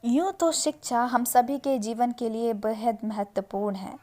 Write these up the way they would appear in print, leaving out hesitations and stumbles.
यूँ तो शिक्षा हम सभी के जीवन के लिए बेहद महत्वपूर्ण है।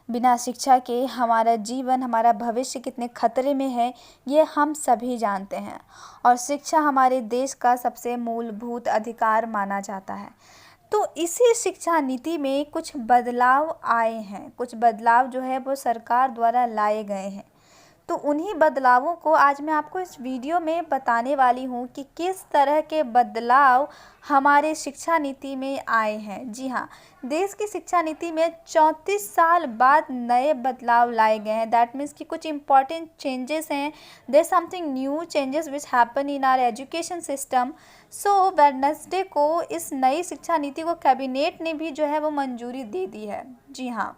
बिना शिक्षा के हमारा जीवन, हमारा भविष्य कितने खतरे में है, ये हम सभी जानते हैं। और शिक्षा हमारे देश का सबसे मूलभूत अधिकार माना जाता है। तो इसी शिक्षा नीति में कुछ बदलाव आए हैं, कुछ बदलाव जो है वो सरकार द्वारा लाए गए हैं। तो उन्हीं बदलावों को आज मैं आपको इस वीडियो में बताने वाली हूँ कि किस तरह के बदलाव हमारे शिक्षा नीति में आए हैं। जी हाँ, देश की शिक्षा नीति में 34 साल बाद नए बदलाव लाए गए हैं। दैट मीन्स कि कुछ इम्पॉर्टेंट चेंजेस हैं। There something new changes which happen in our education system. So Wednesday को इस नई शिक्षा नीति को कैबिनेट ने भी जो है वो मंजूरी दे दी है। जी हाँ,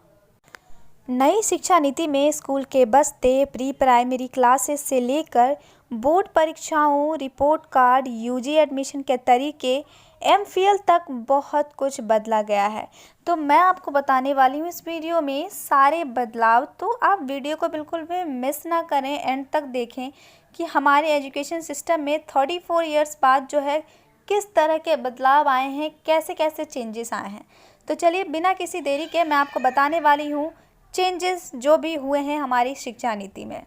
नई शिक्षा नीति में स्कूल के बस्ते, प्री प्राइमरी क्लासेस से लेकर बोर्ड परीक्षाओं, रिपोर्ट कार्ड, यूजी एडमिशन के तरीके, एमफिल तक बहुत कुछ बदला गया है। तो मैं आपको बताने वाली हूँ इस वीडियो में सारे बदलाव। तो आप वीडियो को बिल्कुल भी मिस ना करें, एंड तक देखें कि हमारे एजुकेशन सिस्टम में 34 ईयर्स बाद जो है किस तरह के बदलाव आए हैं, कैसे कैसे चेंजेस आए हैं। तो चलिए बिना किसी देरी के मैं आपको बताने वाली हूँ चेंजेस जो भी हुए हैं हमारी शिक्षा नीति में।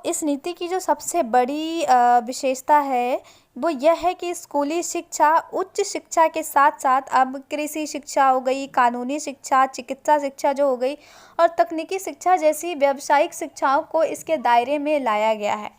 इस नीति की जो सबसे बड़ी विशेषता है वो यह है कि स्कूली शिक्षा, उच्च शिक्षा के साथ साथ अब कृषि शिक्षा हो गई, कानूनी शिक्षा, चिकित्सा शिक्षा जो हो गई, और तकनीकी शिक्षा जैसी व्यावसायिक शिक्षाओं को इसके दायरे में लाया गया है।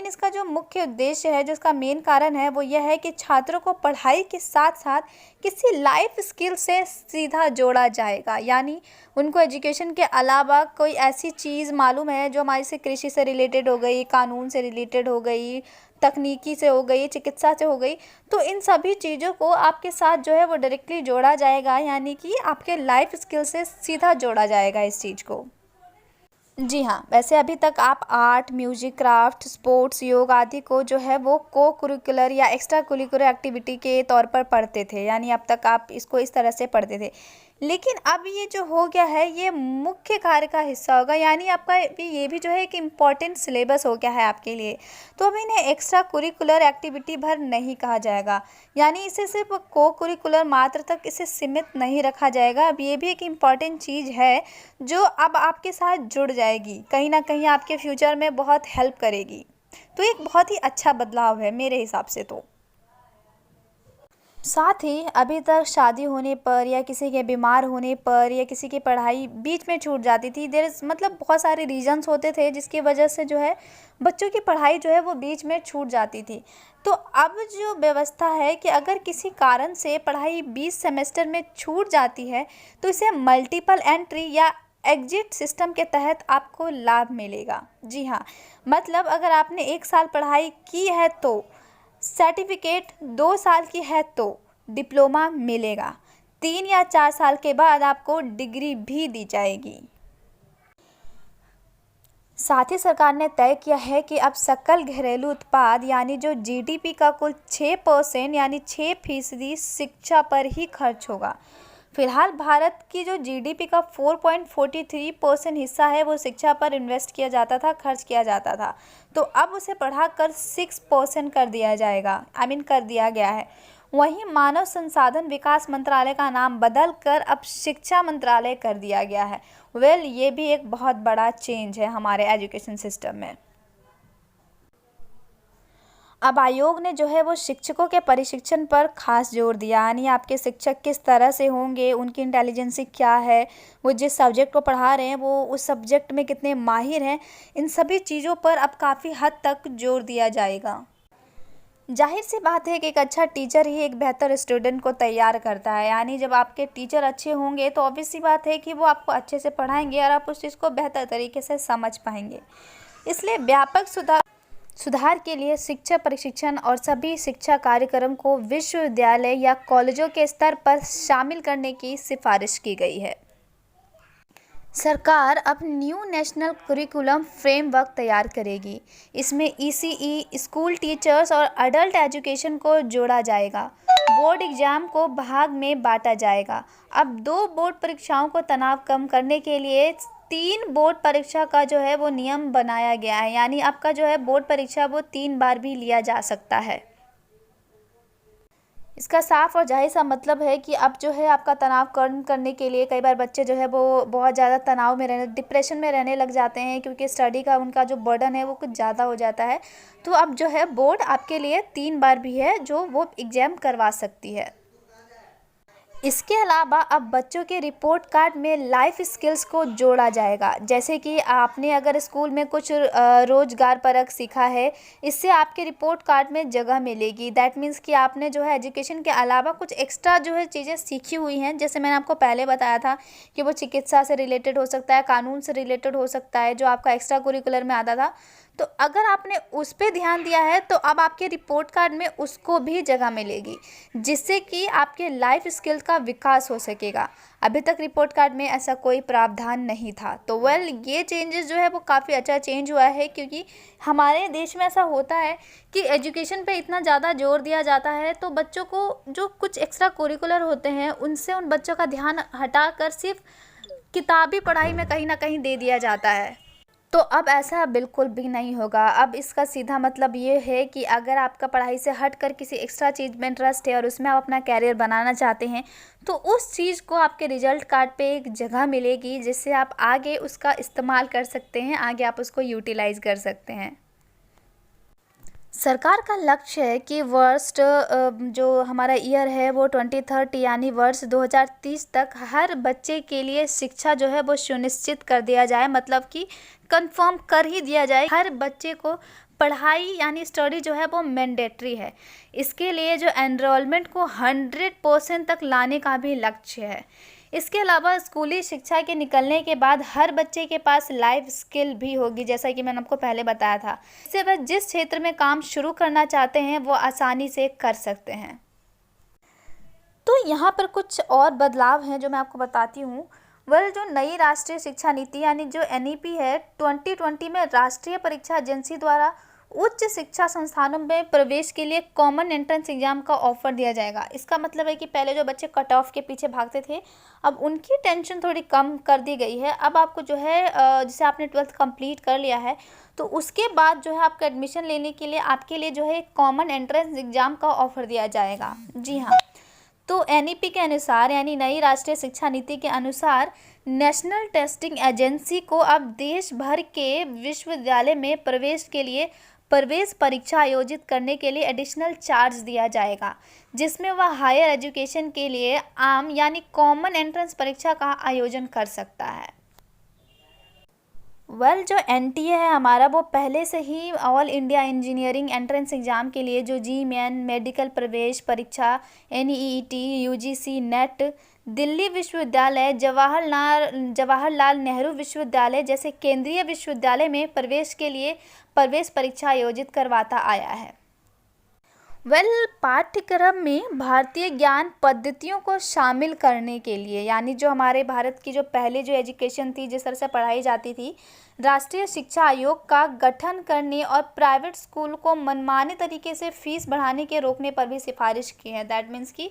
इसका जो मुख्य उद्देश्य है, जो इसका मेन कारण है, वो यह है कि छात्रों को पढ़ाई के साथ साथ किसी लाइफ स्किल से सीधा जोड़ा जाएगा। यानी उनको एजुकेशन के अलावा कोई ऐसी चीज़ मालूम है जो हमारी से कृषि से रिलेटेड हो गई, कानून से रिलेटेड हो गई, तकनीकी से हो गई, चिकित्सा से हो गई, तो इन सभी चीज़ों को आपके साथ जो है वो डायरेक्टली जोड़ा जाएगा। यानी कि आपके लाइफ स्किल से सीधा जोड़ा जाएगा इस चीज़ को। जी हाँ, वैसे अभी तक आप आर्ट, म्यूजिक, क्राफ्ट, स्पोर्ट्स, योग आदि को जो है वो को करिकुलर या एक्स्ट्रा करिकुलर एक्टिविटी के तौर पर पढ़ते थे। यानी अब तक आप इसको इस तरह से पढ़ते थे। लेकिन अब ये जो हो गया है ये मुख्य कार्य का हिस्सा होगा। यानी आपका ये भी जो है एक इम्पॉर्टेंट सिलेबस हो गया है आपके लिए। तो अब इन्हें एक्स्ट्रा करिकुलर एक्टिविटी भर नहीं कहा जाएगा। यानी इसे सिर्फ को करिकुलर मात्र तक इसे सीमित नहीं रखा जाएगा। अब ये भी एक इम्पॉर्टेंट चीज़ है जो अब आपके साथ जुड़ जाएगी, कहीं ना कहीं आपके फ्यूचर में बहुत हेल्प करेगी। तो एक बहुत ही अच्छा बदलाव है मेरे हिसाब से। तो साथ ही अभी तक शादी होने पर या किसी के बीमार होने पर या किसी की पढ़ाई बीच में छूट जाती थी, मतलब बहुत सारे रीजंस होते थे जिसकी वजह से जो है बच्चों की पढ़ाई जो है वो बीच में छूट जाती थी। तो अब जो व्यवस्था है कि अगर किसी कारण से पढ़ाई 20 सेमेस्टर में छूट जाती है तो इसे मल्टीपल एंट्री या एग्जिट सिस्टम के तहत आपको लाभ मिलेगा। जी हाँ, मतलब अगर आपने 1 साल पढ़ाई की है तो सर्टिफिकेट, 2 साल की है तो डिप्लोमा मिलेगा, 3 या 4 साल के बाद आपको डिग्री भी दी जाएगी। साथ ही सरकार ने तय किया है कि अब सकल घरेलू उत्पाद यानी जो जीडीपी का कुल 6% यानी 6% शिक्षा पर ही खर्च होगा। फिलहाल भारत की जो जीडीपी का 4.43% हिस्सा है वो शिक्षा पर इन्वेस्ट किया जाता था, खर्च किया जाता था। तो अब उसे बढ़ाकर 6% कर दिया जाएगा, कर दिया गया है। वहीं मानव संसाधन विकास मंत्रालय का नाम बदलकर अब शिक्षा मंत्रालय कर दिया गया है। ये भी एक बहुत बड़ा चेंज है हमारे एजुकेशन सिस्टम में। अब आयोग ने जो है वो शिक्षकों के प्रशिक्षण पर खास जोर दिया। यानी आपके शिक्षक किस तरह से होंगे, उनकी इंटेलिजेंसी क्या है, वो जिस सब्जेक्ट को पढ़ा रहे हैं वो उस सब्जेक्ट में कितने माहिर हैं, इन सभी चीज़ों पर अब काफ़ी हद तक जोर दिया जाएगा। जाहिर सी बात है कि एक अच्छा टीचर ही एक बेहतर स्टूडेंट को तैयार करता है। यानी जब आपके टीचर अच्छे होंगे तो ऑब्वियस सी बात है कि वो आपको अच्छे से पढ़ाएंगे और आप उस चीज़ को बेहतर तरीके से समझ पाएंगे। इसलिए व्यापक सुधार के लिए शिक्षा प्रशिक्षण और सभी शिक्षा कार्यक्रम को विश्वविद्यालय या कॉलेजों के स्तर पर शामिल करने की सिफारिश की गई है। सरकार अब न्यू नेशनल करिकुलम फ्रेमवर्क तैयार करेगी। इसमें ईसीई, स्कूल टीचर्स और अडल्ट एजुकेशन को जोड़ा जाएगा। बोर्ड एग्जाम को भाग में बांटा जाएगा। अब 2 बोर्ड परीक्षाओं को तनाव कम करने के लिए 3 बोर्ड परीक्षा का जो है वो नियम बनाया गया है। यानी आपका जो है बोर्ड परीक्षा वो 3 बार भी लिया जा सकता है। इसका साफ और ज़ाहिर सा मतलब है कि अब जो है आपका तनाव कम करने के लिए कई बार बच्चे जो है वो बहुत ज़्यादा तनाव में रहने, डिप्रेशन में रहने लग जाते हैं, क्योंकि स्टडी का उनका जो बर्डन है वो कुछ ज़्यादा हो जाता है। तो अब जो है बोर्ड आपके लिए 3 बार भी है जो वो एग्ज़ाम करवा सकती है। इसके अलावा अब बच्चों के रिपोर्ट कार्ड में लाइफ स्किल्स को जोड़ा जाएगा, जैसे कि आपने अगर स्कूल में कुछ रोजगार परक सीखा है, इससे आपके रिपोर्ट कार्ड में जगह मिलेगी। दैट मीन्स कि आपने जो है एजुकेशन के अलावा कुछ एक्स्ट्रा जो है चीज़ें सीखी हुई हैं, जैसे मैंने आपको पहले बताया था कि वो चिकित्सा से रिलेटेड हो सकता है, कानून से रिलेटेड हो सकता है, जो आपका एक्स्ट्रा करिकुलर में आता था। तो अगर आपने उस पे ध्यान दिया है तो अब आपके रिपोर्ट कार्ड में उसको भी जगह मिलेगी, जिससे कि आपके लाइफ स्किल का विकास हो सकेगा। अभी तक रिपोर्ट कार्ड में ऐसा कोई प्रावधान नहीं था। तो ये चेंजेस जो है वो काफ़ी अच्छा चेंज हुआ है, क्योंकि हमारे देश में ऐसा होता है कि एजुकेशन पे इतना ज़्यादा जोर दिया जाता है, तो बच्चों को जो कुछ एक्स्ट्रा करिकुलर होते हैं उनसे उन बच्चों का ध्यान हटाकर सिर्फ किताबी पढ़ाई में कहीं ना कहीं दे दिया जाता है। तो अब ऐसा बिल्कुल भी नहीं होगा। अब इसका सीधा मतलब ये है कि अगर आपका पढ़ाई से हट कर किसी एक्स्ट्रा चीज़ में इंटरेस्ट है और उसमें आप अपना कैरियर बनाना चाहते हैं, तो उस चीज़ को आपके रिजल्ट कार्ड पे एक जगह मिलेगी, जिससे आप आगे उसका इस्तेमाल कर सकते हैं, आगे आप उसको यूटिलाइज़ कर सकते हैं। सरकार का लक्ष्य है कि जो हमारा ईयर है वो 2030 यानी वर्ष 2030 तक हर बच्चे के लिए शिक्षा जो है वो सुनिश्चित कर दिया जाए, मतलब कि कंफर्म कर ही दिया जाए हर बच्चे को पढ़ाई यानी स्टडी जो है वो मैंडेटरी है। इसके लिए जो एनरोलमेंट को 100% तक लाने का भी लक्ष्य है। इसके अलावा स्कूली शिक्षा के निकलने के बाद हर बच्चे के पास लाइफ स्किल भी होगी, जैसा कि मैंने आपको पहले बताया था। इससे वह जिस क्षेत्र में काम शुरू करना चाहते हैं वो आसानी से कर सकते हैं। तो यहाँ पर कुछ और बदलाव हैं जो मैं आपको बताती हूँ। वह जो नई राष्ट्रीय शिक्षा नीति यानी जो NEP है, 2020 में राष्ट्रीय परीक्षा एजेंसी द्वारा उच्च शिक्षा संस्थानों में प्रवेश के लिए कॉमन एंट्रेंस एग्जाम का ऑफर दिया जाएगा। इसका मतलब है कि पहले जो बच्चे कट ऑफ के पीछे भागते थे, अब उनकी टेंशन थोड़ी कम कर दी गई है। अब आपको जो है जैसे आपने 12th कंप्लीट कर लिया है, तो उसके बाद जो है आपका एडमिशन लेने के लिए आपके लिए जो है एक कॉमन एंट्रेंस एग्जाम का ऑफर दिया जाएगा। जी हाँ, तो NEP के अनुसार यानी नई राष्ट्रीय शिक्षा नीति के अनुसार नेशनल टेस्टिंग एजेंसी को अब देश भर के विश्वविद्यालय में प्रवेश के लिए प्रवेश परीक्षा आयोजित करने के लिए एडिशनल चार्ज दिया जाएगा, जिसमें वह हायर एजुकेशन के लिए आम यानी कॉमन एंट्रेंस परीक्षा का आयोजन कर सकता है। जो NTA है हमारा, वो पहले से ही all India engineering entrance exam के लिए जो GMAN मेडिकल प्रवेश परीक्षा, NEET, UGC, नेट, दिल्ली विश्वविद्यालय, जवाहरलाल नेहरू विश्वविद्यालय जैसे केंद्रीय विश्वविद्यालय में प्रवेश के लिए प्रवेश परीक्षा आयोजित करवाता आया है। पाठ्यक्रम में भारतीय ज्ञान पद्धतियों को शामिल करने के लिए, यानी जो हमारे भारत की जो पहले जो एजुकेशन थी, जिस तरह से पढ़ाई जाती थी, राष्ट्रीय शिक्षा आयोग का गठन करने और प्राइवेट स्कूल को मनमाने तरीके से फीस बढ़ाने के रोकने पर भी सिफारिश की है। दैट मीन्स कि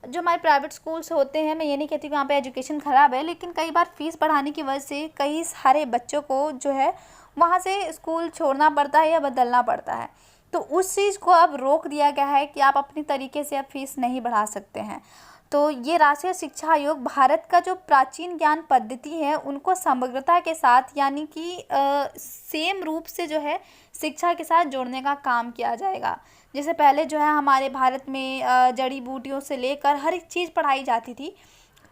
जो हमारे प्राइवेट स्कूल्स होते हैं, मैं ये नहीं कहती कि वहाँ पे एजुकेशन ख़राब है, लेकिन कई बार फ़ीस बढ़ाने की वजह से कई सारे बच्चों को जो है वहाँ से स्कूल छोड़ना पड़ता है या बदलना पड़ता है। तो उस चीज़ को अब रोक दिया गया है कि आप अपनी तरीके से अब फीस नहीं बढ़ा सकते हैं। तो ये राष्ट्रीय शिक्षा आयोग भारत का जो प्राचीन ज्ञान पद्धति है उनको समग्रता के साथ यानी कि सेम रूप से जो है शिक्षा के साथ जोड़ने का काम किया जाएगा। जैसे पहले जो है हमारे भारत में जड़ी बूटियों से लेकर हर एक चीज़ पढ़ाई जाती थी,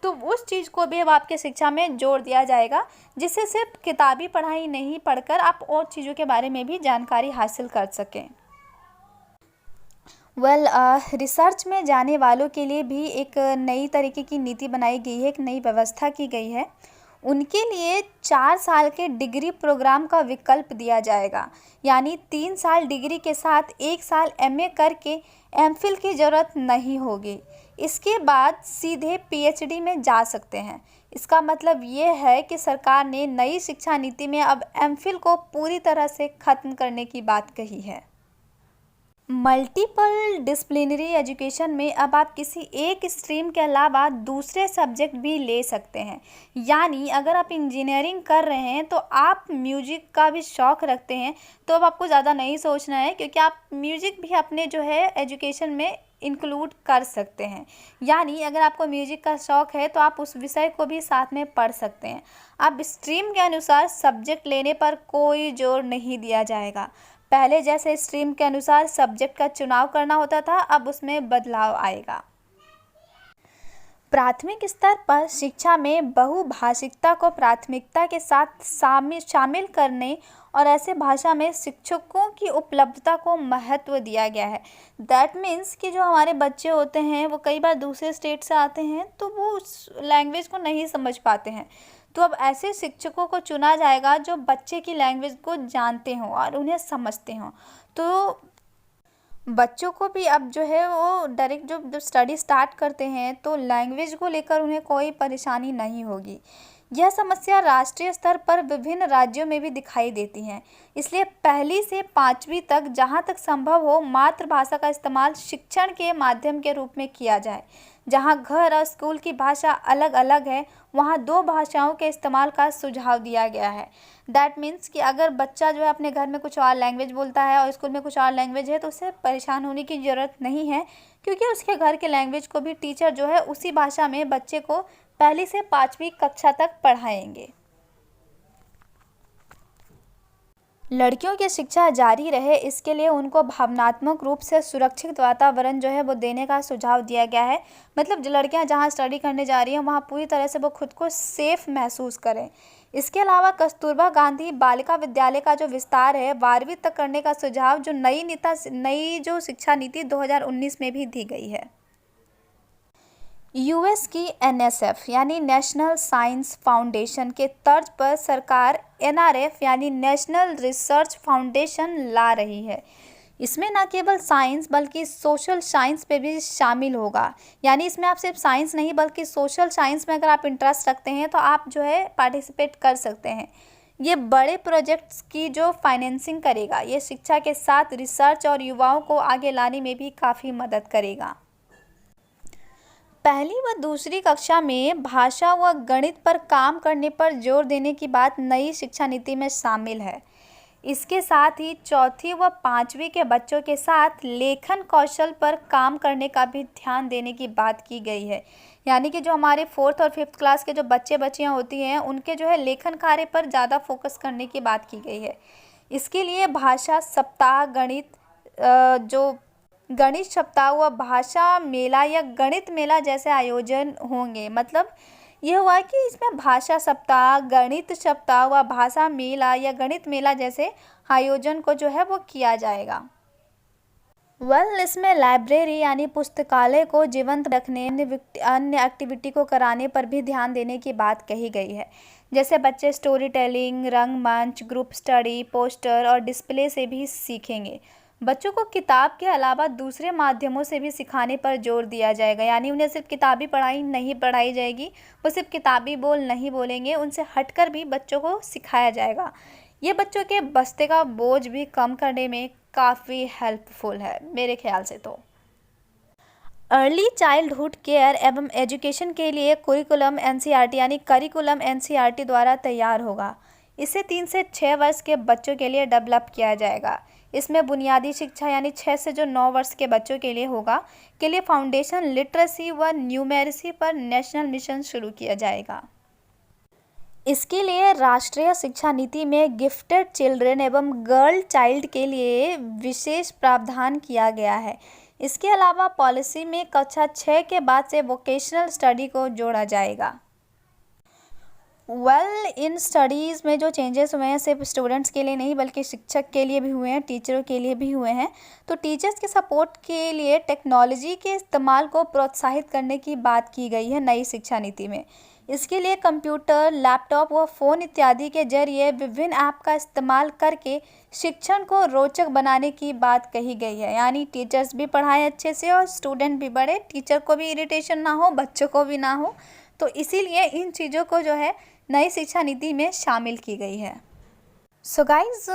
तो उस चीज़ को भी अब आपके शिक्षा में जोड़ दिया जाएगा, जिससे सिर्फ किताबी पढ़ाई नहीं पढ़कर आप और चीज़ों के बारे में भी जानकारी हासिल कर सकें। रिसर्च में जाने वालों के लिए भी एक नई तरीके की नीति बनाई गई है, एक नई व्यवस्था की गई है। उनके लिए 4 साल के डिग्री प्रोग्राम का विकल्प दिया जाएगा, यानी 3 साल डिग्री के साथ 1 साल MA करके MPhil की ज़रूरत नहीं होगी। इसके बाद सीधे PhD में जा सकते हैं। इसका मतलब ये है कि सरकार ने नई शिक्षा नीति में अब MPhil को पूरी तरह से ख़त्म करने की बात कही है। मल्टीपल डिसिप्लिनरी एजुकेशन में अब आप किसी एक स्ट्रीम के अलावा दूसरे सब्जेक्ट भी ले सकते हैं। यानी अगर आप इंजीनियरिंग कर रहे हैं तो आप म्यूजिक का भी शौक़ रखते हैं, तो अब आपको ज़्यादा नहीं सोचना है, क्योंकि आप म्यूजिक भी अपने जो है एजुकेशन में इंक्लूड कर सकते हैं। यानी अगर आपको म्यूजिक का शौक़ है तो आप उस विषय को भी साथ में पढ़ सकते हैं। अब स्ट्रीम के अनुसार सब्जेक्ट लेने पर कोई जोर नहीं दिया जाएगा। पहले जैसे स्ट्रीम के अनुसार सब्जेक्ट का चुनाव करना होता था, अब उसमें बदलाव आएगा। प्राथमिक स्तर पर शिक्षा में बहुभाषिकता को प्राथमिकता के साथ शामिल करने और ऐसे भाषा में शिक्षकों की उपलब्धता को महत्व दिया गया है। दैट मीन्स कि जो हमारे बच्चे होते हैं वो कई बार दूसरे स्टेट से आते हैं तो वो उस लैंग्वेज को नहीं समझ पाते हैं, तो अब ऐसे शिक्षकों को चुना जाएगा जो बच्चे की लैंग्वेज को जानते हों और उन्हें समझते हों। तो बच्चों को भी अब जो है वो डायरेक्ट जब स्टडी स्टार्ट करते हैं तो लैंग्वेज को लेकर उन्हें कोई परेशानी नहीं होगी। यह समस्या राष्ट्रीय स्तर पर विभिन्न राज्यों में भी दिखाई देती हैं। इसलिए पहली से 5वीं तक जहाँ तक संभव हो मातृभाषा का इस्तेमाल शिक्षण के माध्यम के रूप में किया जाए। जहाँ घर और स्कूल की भाषा अलग अलग है वहाँ 2 भाषाओं के इस्तेमाल का सुझाव दिया गया है। दैट मीन्स कि अगर बच्चा जो है अपने घर में कुछ और लैंग्वेज बोलता है और स्कूल में कुछ और लैंग्वेज है तो उसे परेशान होने की ज़रूरत नहीं है, क्योंकि उसके घर के लैंग्वेज को भी टीचर जो है उसी भाषा में बच्चे को पहली से 5वीं कक्षा तक पढ़ाएंगे। लड़कियों की शिक्षा जारी रहे इसके लिए उनको भावनात्मक रूप से सुरक्षित वातावरण जो है वो देने का सुझाव दिया गया है। मतलब जो लड़कियां जहां स्टडी करने जा रही हैं वहां पूरी तरह से वो खुद को सेफ महसूस करें। इसके अलावा कस्तूरबा गांधी बालिका विद्यालय का जो विस्तार है 12वीं तक करने का सुझाव जो नई जो शिक्षा नीति 2019 में भी दी गई है। यूएस की एनएसएफ यानी नेशनल साइंस फाउंडेशन के तर्ज पर सरकार एनआरएफ यानी नेशनल रिसर्च फाउंडेशन ला रही है। इसमें न केवल साइंस बल्कि सोशल साइंस पे भी शामिल होगा। यानी इसमें आप सिर्फ साइंस नहीं बल्कि सोशल साइंस में अगर आप इंटरेस्ट रखते हैं तो आप जो है पार्टिसिपेट कर सकते हैं। ये बड़े प्रोजेक्ट्स की जो फाइनेंसिंग करेगा, ये शिक्षा के साथ रिसर्च और युवाओं को आगे लाने में भी काफ़ी मदद करेगा। पहली व दूसरी कक्षा में भाषा व गणित पर काम करने पर जोर देने की बात नई शिक्षा नीति में शामिल है। इसके साथ ही चौथी व 5वीं के बच्चों के साथ लेखन कौशल पर काम करने का भी ध्यान देने की बात की गई है। यानी कि जो हमारे 4th और 5th क्लास के जो बच्चे बच्चियाँ होती हैं उनके जो है लेखन कार्य पर ज़्यादा फोकस करने की बात की गई है। इसके लिए भाषा सप्ताह, गणित सप्ताह व भाषा मेला या गणित मेला जैसे आयोजन होंगे। मतलब ये हुआ कि इसमें भाषा सप्ताह, गणित सप्ताह व भाषा मेला या गणित मेला जैसे आयोजन को जो है वो किया जाएगा। इसमें लाइब्रेरी यानी पुस्तकालय को जीवंत रखने, अन्य एक्टिविटी को कराने पर भी ध्यान देने की बात कही गई है। जैसे बच्चे स्टोरी टेलिंग, रंगमंच, ग्रुप स्टडी, पोस्टर और डिस्प्ले से भी सीखेंगे। बच्चों को किताब के अलावा दूसरे माध्यमों से भी सिखाने पर जोर दिया जाएगा। यानी उन्हें सिर्फ किताबी पढ़ाई नहीं पढ़ाई जाएगी, वो सिर्फ किताबी बोल नहीं बोलेंगे, उनसे हटकर भी बच्चों को सिखाया जाएगा। ये बच्चों के बस्ते का बोझ भी कम करने में काफ़ी हेल्पफुल है मेरे ख्याल से। तो अर्ली चाइल्डहुड केयर एवं एजुकेशन के लिए करिकुलम एनसीईआरटी यानी करिकुलम एनसीईआरटी द्वारा तैयार होगा। इसे 3 से 6 वर्ष के बच्चों के लिए डेवलप किया जाएगा। इसमें बुनियादी शिक्षा यानी 6 से जो 9 वर्ष के बच्चों के लिए होगा के लिए फाउंडेशन लिटरेसी व न्यूमेरेसी पर नेशनल मिशन शुरू किया जाएगा। इसके लिए राष्ट्रीय शिक्षा नीति में गिफ्टेड चिल्ड्रेन एवं गर्ल चाइल्ड के लिए विशेष प्रावधान किया गया है। इसके अलावा पॉलिसी में कक्षा 6 के बाद से वोकेशनल स्टडी को जोड़ा जाएगा। इन स्टडीज़ में जो चेंजेस हुए हैं सिर्फ स्टूडेंट्स के लिए नहीं बल्कि शिक्षक के लिए भी हुए हैं, टीचरों के लिए भी हुए हैं। तो टीचर्स के सपोर्ट के लिए टेक्नोलॉजी के इस्तेमाल को प्रोत्साहित करने की बात की गई है नई शिक्षा नीति में। इसके लिए कंप्यूटर, लैपटॉप व फ़ोन इत्यादि के जरिए विभिन्न ऐप का इस्तेमाल करके शिक्षण को रोचक बनाने की बात कही गई है। यानी टीचर्स भी पढ़ाएं अच्छे से और स्टूडेंट भी पढ़े, टीचर को भी इरिटेशन ना हो, बच्चों को भी ना हो। तो इसीलिए इन चीज़ों को जो है नई शिक्षा नीति में शामिल की गई है। सो गाइज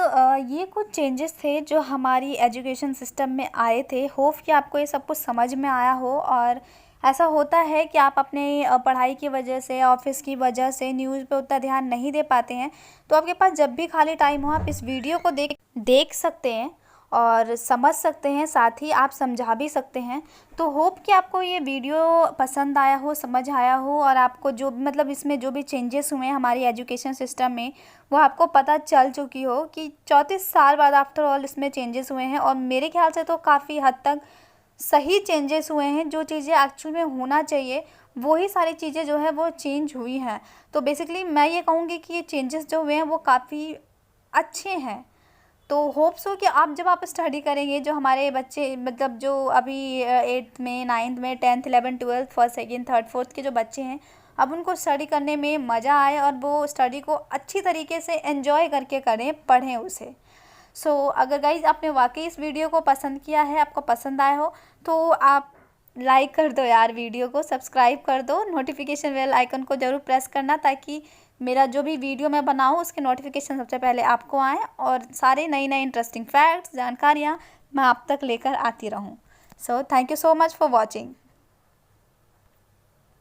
ये कुछ चेंजेस थे जो हमारी एजुकेशन सिस्टम में आए थे। होप कि आपको ये सब कुछ समझ में आया हो। और ऐसा होता है कि आप अपने पढ़ाई की वजह से, ऑफिस की वजह से न्यूज़ पे उतना ध्यान नहीं दे पाते हैं, तो आपके पास जब भी खाली टाइम हो आप इस वीडियो को देख सकते हैं और समझ सकते हैं, साथ ही आप समझा भी सकते हैं। तो होप कि आपको ये वीडियो पसंद आया हो, समझ आया हो, और आपको जो मतलब इसमें जो भी चेंजेस हुए हैं हमारी एजुकेशन सिस्टम में वो आपको पता चल चुकी हो कि 34 साल बाद आफ्टर ऑल इसमें चेंजेस हुए हैं। और मेरे ख्याल से तो काफ़ी हद तक सही चेंजेस हुए हैं। जो चीज़ें एक्चुअल में होना चाहिए वही सारी चीज़ें जो है वो चेंज हुई हैं। तो बेसिकली मैं ये कहूँगी कि ये चेंजेस जो हुए हैं वो काफ़ी अच्छे हैं। तो होप्स हो कि आप जब आप स्टडी करेंगे, जो हमारे बच्चे मतलब जो अभी 8th में, 9th में, 10th 11th 12th first second third fourth के जो बच्चे हैं, अब उनको स्टडी करने में मज़ा आए और वो स्टडी को अच्छी तरीके से एंजॉय करके करें, पढ़ें उसे। अगर गाइज आपने वाकई इस वीडियो को पसंद किया है, आपको पसंद आया हो, तो आप लाइक कर दो यार, वीडियो को सब्सक्राइब कर दो, नोटिफिकेशन बेल आइकन को ज़रूर प्रेस करना ताकि मेरा जो भी वीडियो मैं बनाऊँ उसके नोटिफिकेशन सबसे पहले आपको आएँ और सारे नई नई इंटरेस्टिंग फैक्ट्स, जानकारियाँ मैं आप तक लेकर आती रहूँ। Thank you so much for watching.